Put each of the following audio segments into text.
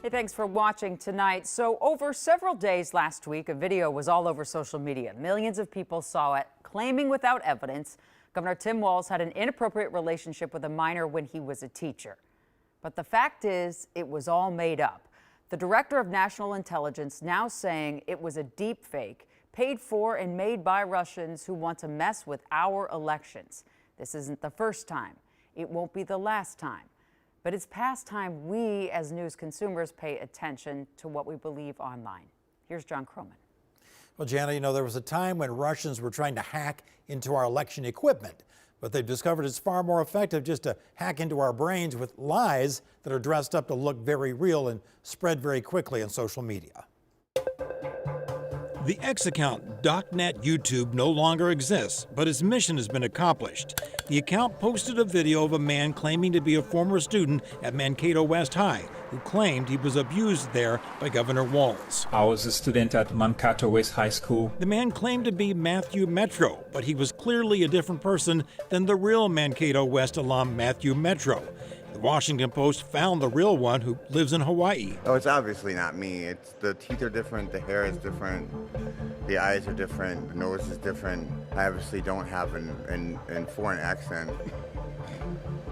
Hey, thanks for watching tonight. So over several days last week, a video was all over social media. Millions of people saw it, claiming without evidence Governor Tim Walz had an inappropriate relationship with a minor when he was a teacher. But the fact is, it was all made up. The director of national intelligence now saying it was a deep fake, paid for and made by Russians who want to mess with our elections. This isn't the first time. It won't be the last time. But it's past time we, as news consumers, pay attention to what we believe online. Here's John Croman. Well, Jana, there was a time when Russians were trying to hack into our election equipment, but they've discovered it's far more effective just to hack into our brains with lies that are dressed up to look very real and spread very quickly on social media. The X account, DocNet YouTube, no longer exists, but its mission has been accomplished. The account posted a video of a man claiming to be a former student at Mankato West High, who claimed he was abused there by Governor Walz. I was a student at Mankato West High School. The man claimed to be Matthew Metro, but he was clearly a different person than the real Mankato West alum Matthew Metro. The Washington Post found the real one, who lives in Hawaii. Oh, it's obviously not me. It's the teeth are different, the hair is different, the eyes are different, the nose is different. I obviously don't have an foreign accent,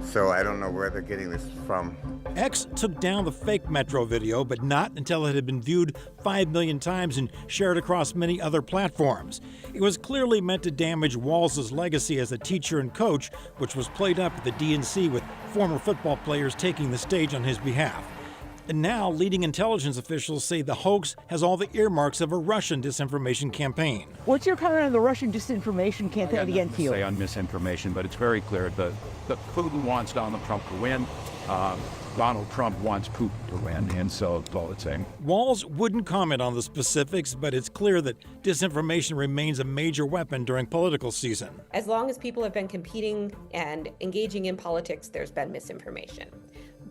so I don't know where they're getting this from. X took down the fake Metro video, but not until it had been viewed 5 million times and shared across many other platforms. It was clearly meant to damage Walz's legacy as a teacher and coach, which was played up at the DNC with former football players taking the stage on his behalf. And now, leading intelligence officials say the hoax has all the earmarks of a Russian disinformation campaign. What's your comment on the Russian disinformation campaign against you? I got nothing to say on misinformation, but it's very clear that Putin wants Donald Trump to win. Donald Trump wants Putin to win, and so that's all it's saying. Walz wouldn't comment on the specifics, but it's clear that disinformation remains a major weapon during political season. As long as people have been competing and engaging in politics, there's been misinformation.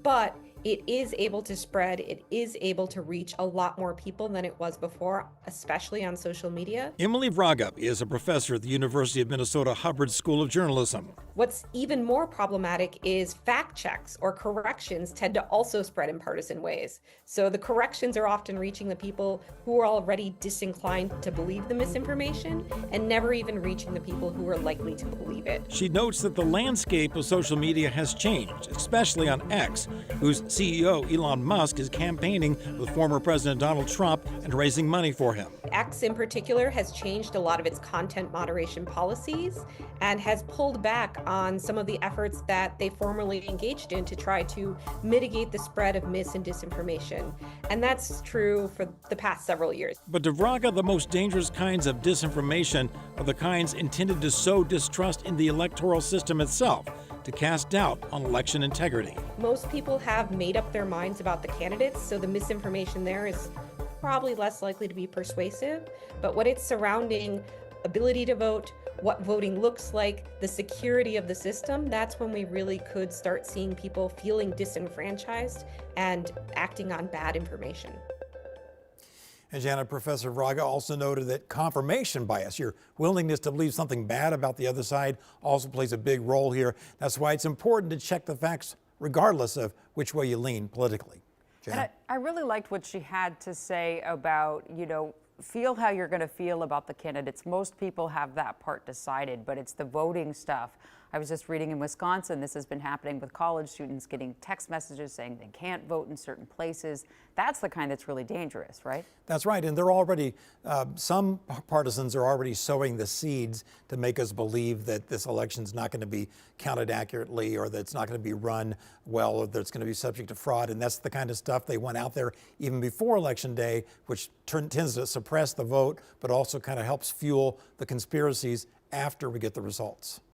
But it is able to spread, it is able to reach a lot more people than it was before, especially on social media. Emily Vraga is a professor at the University of Minnesota Hubbard School of Journalism. What's even more problematic is fact checks or corrections tend to also spread in partisan ways. So the corrections are often reaching the people who are already disinclined to believe the misinformation and never even reaching the people who are likely to believe it. She notes that the landscape of social media has changed, especially on X, whose CEO Elon Musk is campaigning with former President Donald Trump and raising money for him. X in particular has changed a lot of its content moderation policies and has pulled back on some of the efforts that they formerly engaged in to try to mitigate the spread of mis and disinformation. And that's true for the past several years. But to Vraga, the most dangerous kinds of disinformation are the kinds intended to sow distrust in the electoral system itself, to cast doubt on election integrity. Most people have made up their minds about the candidates, so the misinformation there is probably less likely to be persuasive. But when it's surrounding ability to vote, what voting looks like, the security of the system, that's when we really could start seeing people feeling disenfranchised and acting on bad information. And Jana, Professor Vraga also noted that confirmation bias, your willingness to believe something bad about the other side, also plays a big role here. That's why it's important to check the facts regardless of which way you lean politically. And I really liked what she had to say about, feel how you're going to feel about the candidates. Most people have that part decided, but it's the voting stuff. I was just reading in Wisconsin, this has been happening with college students getting text messages saying they can't vote in certain places. That's the kind that's really dangerous, right? That's right. And they're already, some partisans are already sowing the seeds to make us believe that this election's not going to be counted accurately, or that it's not going to be run well, or that it's going to be subject to fraud. And that's the kind of stuff they want out there even before Election Day, which tends to suppress the vote, but also kind of helps fuel the conspiracies after we get the results.